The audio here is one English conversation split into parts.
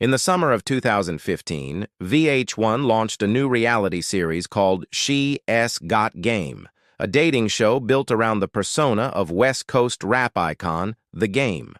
In the summer of 2015, VH1 launched a new reality series called She's Got Game, a dating show built around the persona of West Coast rap icon, The Game.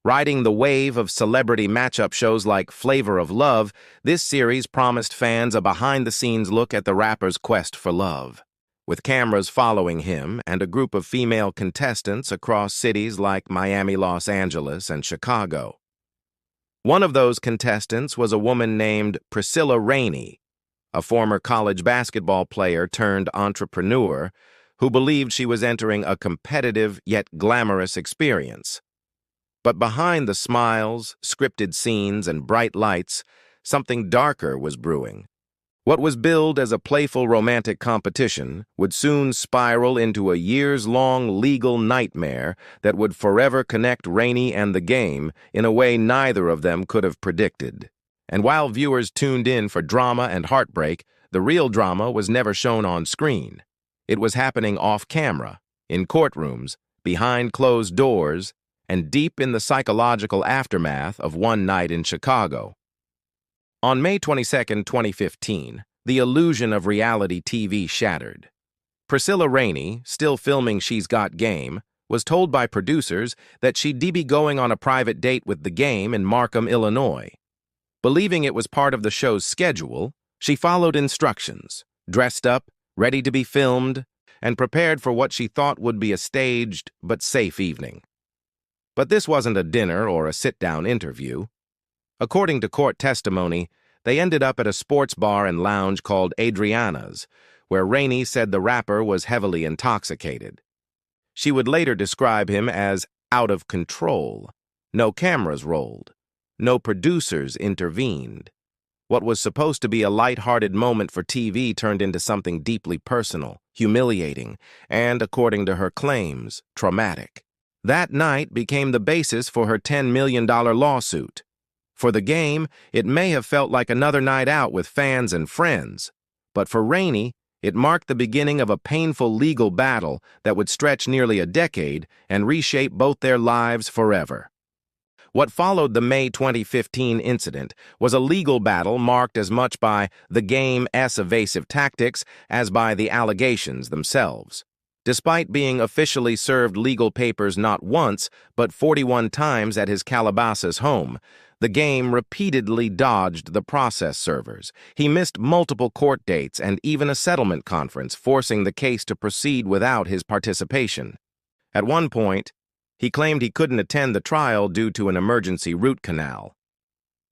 Riding the wave of celebrity matchup shows like Flavor of Love, this series promised fans a behind-the-scenes look at the rapper's quest for love. With cameras following him and a group of female contestants across cities like Miami, Los Angeles, and Chicago. One of those contestants was a woman named Priscilla Rainey, a former college basketball player turned entrepreneur who believed she was entering a competitive yet glamorous experience. But behind the smiles, scripted scenes, and bright lights, something darker was brewing. What was billed as a playful romantic competition would soon spiral into a years-long legal nightmare that would forever connect Rainey and The Game in a way neither of them could have predicted. And while viewers tuned in for drama and heartbreak, the real drama was never shown on screen. It was happening off-camera, in courtrooms, behind closed doors, and deep in the psychological aftermath of one night in Chicago. On May 22, 2015, the illusion of reality TV shattered. Priscilla Rainey, still filming She's Got Game, was told by producers that she'd be going on a private date with The Game in Markham, Illinois. Believing it was part of the show's schedule, she followed instructions, dressed up, ready to be filmed, and prepared for what she thought would be a staged but safe evening. But this wasn't a dinner or a sit-down interview. According to court testimony, they ended up at a sports bar and lounge called Adriana's, where Rainey said the rapper was heavily intoxicated. She would later describe him as out of control. No cameras rolled. No producers intervened. What was supposed to be a light-hearted moment for TV turned into something deeply personal, humiliating, and, according to her claims, traumatic. That night became the basis for her $10 million lawsuit. For The Game, it may have felt like another night out with fans and friends, but for Rainey, it marked the beginning of a painful legal battle that would stretch nearly a decade and reshape both their lives forever. What followed the May 2015 incident was a legal battle marked as much by The Game's evasive tactics as by the allegations themselves. Despite being officially served legal papers not once, but 41 times at his Calabasas home, The Game repeatedly dodged the process servers. He missed multiple court dates and even a settlement conference, forcing the case to proceed without his participation. At one point, he claimed he couldn't attend the trial due to an emergency root canal.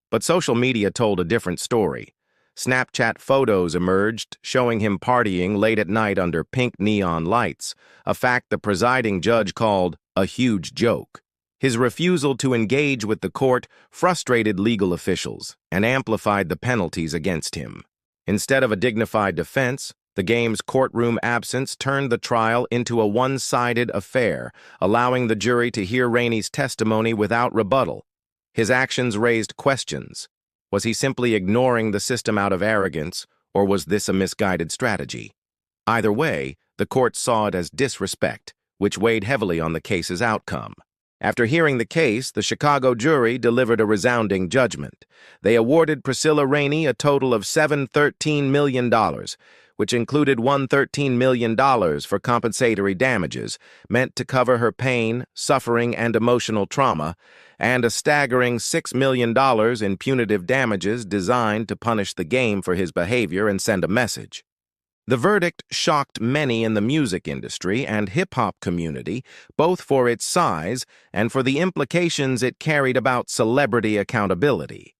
But social media told a different story. Snapchat photos emerged showing him partying late at night under pink neon lights, a fact the presiding judge called a huge joke. His refusal to engage with the court frustrated legal officials and amplified the penalties against him. Instead of a dignified defense, The Game's courtroom absence turned the trial into a one-sided affair, allowing the jury to hear Rainey's testimony without rebuttal. His actions raised questions. Was he simply ignoring the system out of arrogance, or was this a misguided strategy? Either way, the court saw it as disrespect, which weighed heavily on the case's outcome. After hearing the case, the Chicago jury delivered a resounding judgment. They awarded Priscilla Rainey a total of $713 million, which included $113 million for compensatory damages, meant to cover her pain, suffering, and emotional trauma, and a staggering $6 million in punitive damages designed to punish The Game for his behavior and send a message. The verdict shocked many in the music industry and hip-hop community, both for its size and for the implications it carried about celebrity accountability.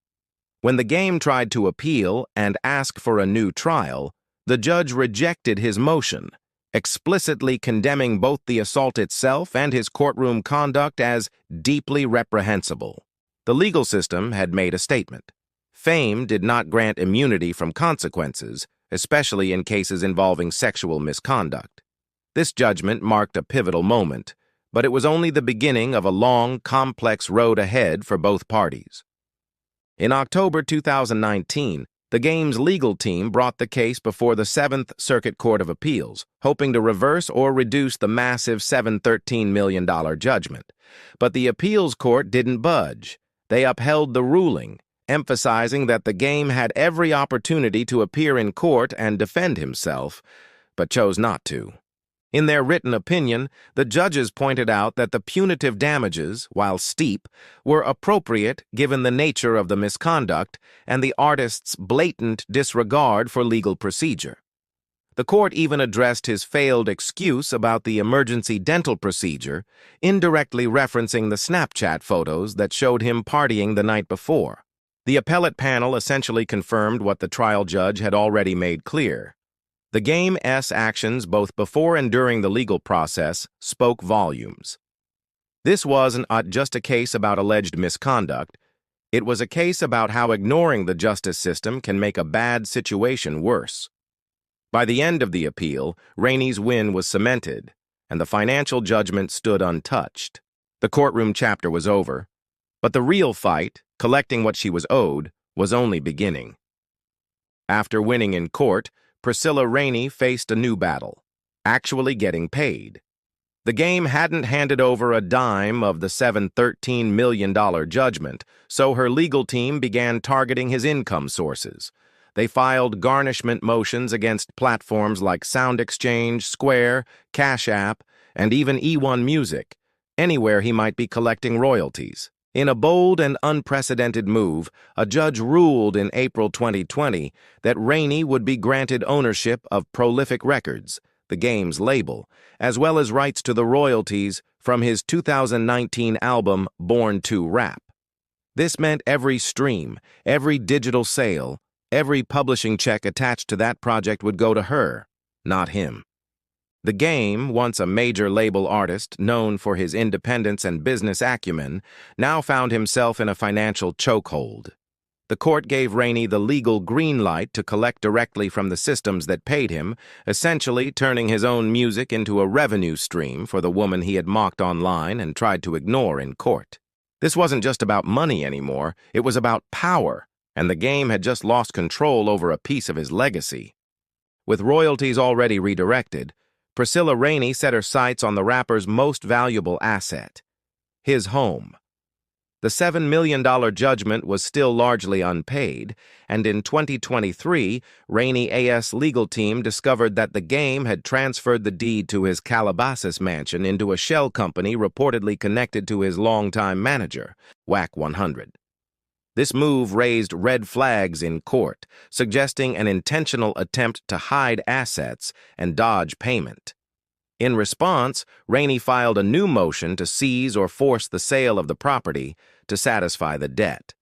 When The Game tried to appeal and ask for a new trial, the judge rejected his motion, explicitly condemning both the assault itself and his courtroom conduct as deeply reprehensible. The legal system had made a statement. Fame did not grant immunity from consequences, especially in cases involving sexual misconduct. This judgment marked a pivotal moment, but it was only the beginning of a long, complex road ahead for both parties. In October 2019, The Game's legal team brought the case before the 7th Circuit Court of Appeals, hoping to reverse or reduce the massive $713 million judgment. But the appeals court didn't budge. They upheld the ruling, emphasizing that the game had every opportunity to appear in court and defend himself, but chose not to. In their written opinion, the judges pointed out that the punitive damages, while steep, were appropriate given the nature of the misconduct and the artist's blatant disregard for legal procedure. The court even addressed his failed excuse about the emergency dental procedure, indirectly referencing the Snapchat photos that showed him partying the night before. The appellate panel essentially confirmed what the trial judge had already made clear. The game's actions both before and during the legal process spoke volumes. This wasn't just a case about alleged misconduct. It was a case about how ignoring the justice system can make a bad situation worse. By the end of the appeal, Rainey's win was cemented, and the financial judgment stood untouched. The courtroom chapter was over, but the real fight, collecting what she was owed, was only beginning. After winning in court, Priscilla Rainey faced a new battle, actually getting paid. The game hadn't handed over a dime of the $713 million judgment, so her legal team began targeting his income sources. They filed garnishment motions against platforms like SoundExchange, Square, Cash App, and even E1 Music, anywhere he might be collecting royalties. In a bold and unprecedented move, a judge ruled in April 2020 that Rainey would be granted ownership of Prolific Records, the game's label, as well as rights to the royalties from his 2019 album Born to Rap. This meant every stream, every digital sale, every publishing check attached to that project would go to her, not him. The game, once a major label artist known for his independence and business acumen, now found himself in a financial chokehold. The court gave Rainey the legal green light to collect directly from the systems that paid him, essentially turning his own music into a revenue stream for the woman he had mocked online and tried to ignore in court. This wasn't just about money anymore, it was about power, and the game had just lost control over a piece of his legacy. With royalties already redirected, Priscilla Rainey set her sights on the rapper's most valuable asset, his home. The $7 million judgment was still largely unpaid, and in 2023, Rainey's legal team discovered that the game had transferred the deed to his Calabasas mansion into a shell company reportedly connected to his longtime manager, WAC 100. This move raised red flags in court, suggesting an intentional attempt to hide assets and dodge payment. In response, Rainey filed a new motion to seize or force the sale of the property to satisfy the debt.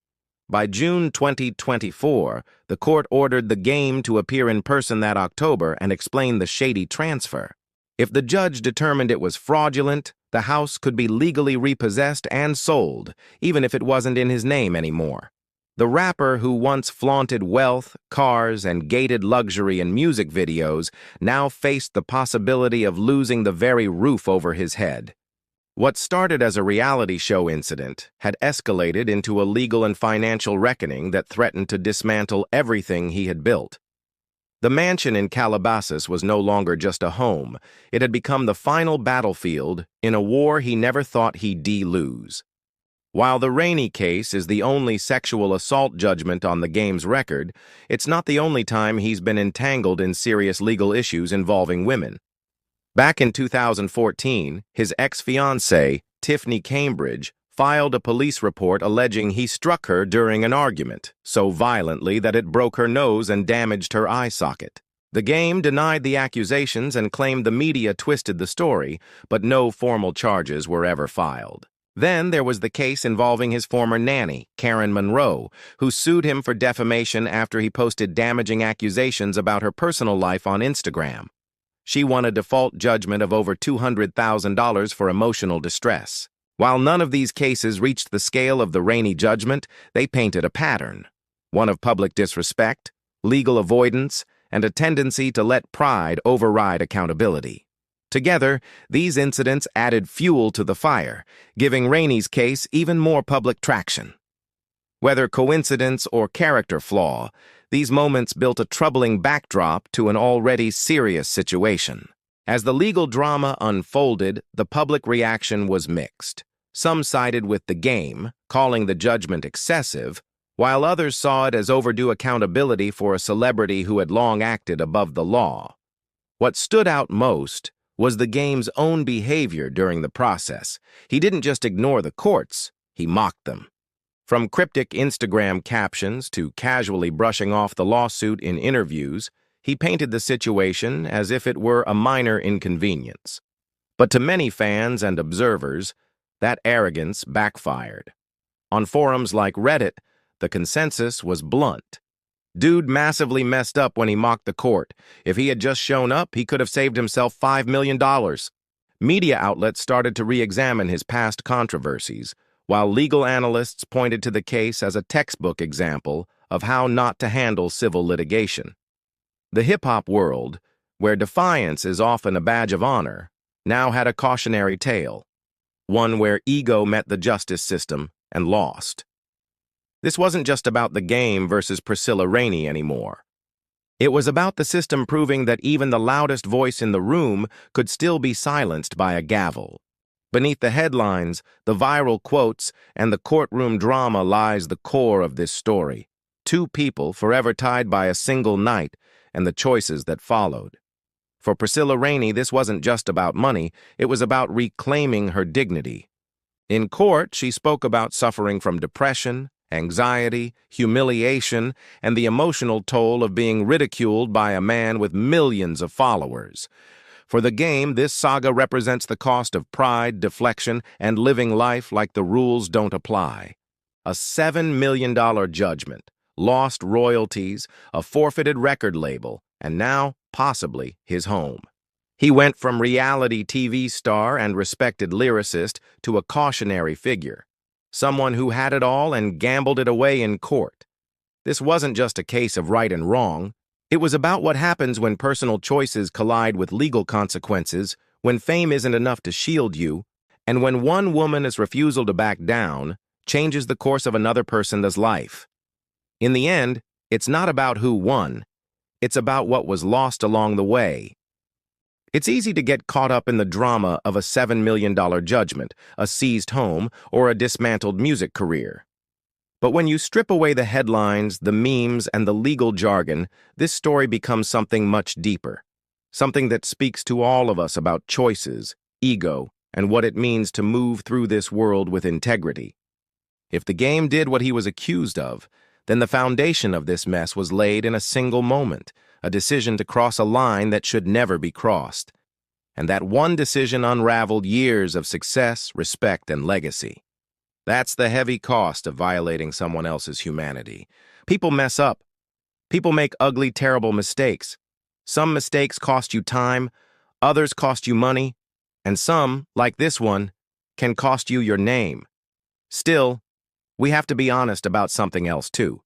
By June 2024, the court ordered the game to appear in person that October and explain the shady transfer. If the judge determined it was fraudulent, the house could be legally repossessed and sold, even if it wasn't in his name anymore. The rapper who once flaunted wealth, cars, and gated luxury in music videos now faced the possibility of losing the very roof over his head. What started as a reality show incident had escalated into a legal and financial reckoning that threatened to dismantle everything he had built. The mansion in Calabasas was no longer just a home. It had become the final battlefield in a war he never thought he'd lose. While the Rainey case is the only sexual assault judgment on the game's record, it's not the only time he's been entangled in serious legal issues involving women. Back in 2014, his ex-fiancée, Tiffany Cambridge, filed a police report alleging he struck her during an argument, so violently that it broke her nose and damaged her eye socket. The game denied the accusations and claimed the media twisted the story, but no formal charges were ever filed. Then there was the case involving his former nanny, Karen Monroe, who sued him for defamation after he posted damaging accusations about her personal life on Instagram. She won a default judgment of over $200,000 for emotional distress. While none of these cases reached the scale of the Rainey judgment, they painted a pattern, one of public disrespect, legal avoidance, and a tendency to let pride override accountability. Together, these incidents added fuel to the fire, giving Rainey's case even more public traction. Whether coincidence or character flaw, these moments built a troubling backdrop to an already serious situation. As the legal drama unfolded, the public reaction was mixed. Some sided with the game, calling the judgment excessive, while others saw it as overdue accountability for a celebrity who had long acted above the law. What stood out most was the game's own behavior during the process. He didn't just ignore the courts, he mocked them. From cryptic Instagram captions to casually brushing off the lawsuit in interviews, he painted the situation as if it were a minor inconvenience. But to many fans and observers, that arrogance backfired. On forums like Reddit, the consensus was blunt. Dude massively messed up when he mocked the court. If he had just shown up, he could have saved himself $5 million. Media outlets started to re-examine his past controversies, while legal analysts pointed to the case as a textbook example of how not to handle civil litigation. The hip-hop world, where defiance is often a badge of honor, now had a cautionary tale, one where ego met the justice system and lost. This wasn't just about the game versus Priscilla Rainey anymore. It was about the system proving that even the loudest voice in the room could still be silenced by a gavel. Beneath the headlines, the viral quotes, and the courtroom drama lies the core of this story. Two people forever tied by a single night and the choices that followed. For Priscilla Rainey, this wasn't just about money, it was about reclaiming her dignity. In court, she spoke about suffering from depression, anxiety, humiliation, and the emotional toll of being ridiculed by a man with millions of followers. For the game, this saga represents the cost of pride, deflection, and living life like the rules don't apply. A $7 million judgment, lost royalties, a forfeited record label, and now, possibly, his home. He went from reality TV star and respected lyricist to a cautionary figure, someone who had it all and gambled it away in court. This wasn't just a case of right and wrong. It was about what happens when personal choices collide with legal consequences, when fame isn't enough to shield you, and when one woman's refusal to back down changes the course of another person's life. In the end, it's not about who won. It's about what was lost along the way. It's easy to get caught up in the drama of a $7 million judgment, a seized home, or a dismantled music career. But when you strip away the headlines, the memes, and the legal jargon, this story becomes something much deeper. Something that speaks to all of us about choices, ego, and what it means to move through this world with integrity. If the game did what he was accused of, then the foundation of this mess was laid in a single moment, a decision to cross a line that should never be crossed. And that one decision unraveled years of success, respect, and legacy. That's the heavy cost of violating someone else's humanity. People mess up. People make ugly, terrible mistakes. Some mistakes cost you time, others cost you money, and some, like this one, can cost you your name. Still, we have to be honest about something else too.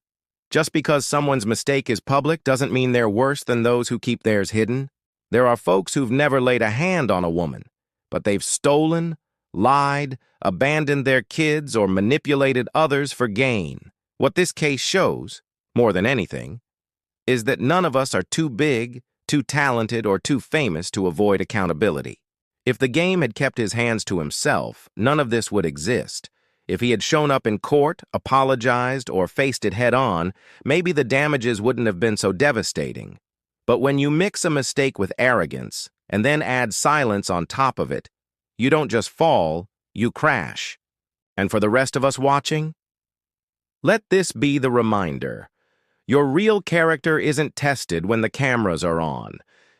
Just because someone's mistake is public doesn't mean they're worse than those who keep theirs hidden. There are folks who've never laid a hand on a woman, but they've stolen, lied, abandoned their kids, or manipulated others for gain. What this case shows, more than anything, is that none of us are too big, too talented, or too famous to avoid accountability. If the game had kept his hands to himself, none of this would exist. If he had shown up in court, apologized, or faced it head-on, maybe the damages wouldn't have been so devastating. But when you mix a mistake with arrogance, and then add silence on top of it, you don't just fall, you crash. And for the rest of us watching, let this be the reminder. Your real character isn't tested when the cameras are on.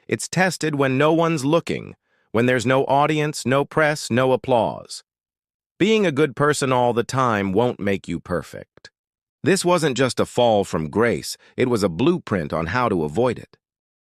It's tested when no one's looking, when there's no audience, no press, no applause. Being a good person all the time won't make you perfect. This wasn't just a fall from grace, it was a blueprint on how to avoid it.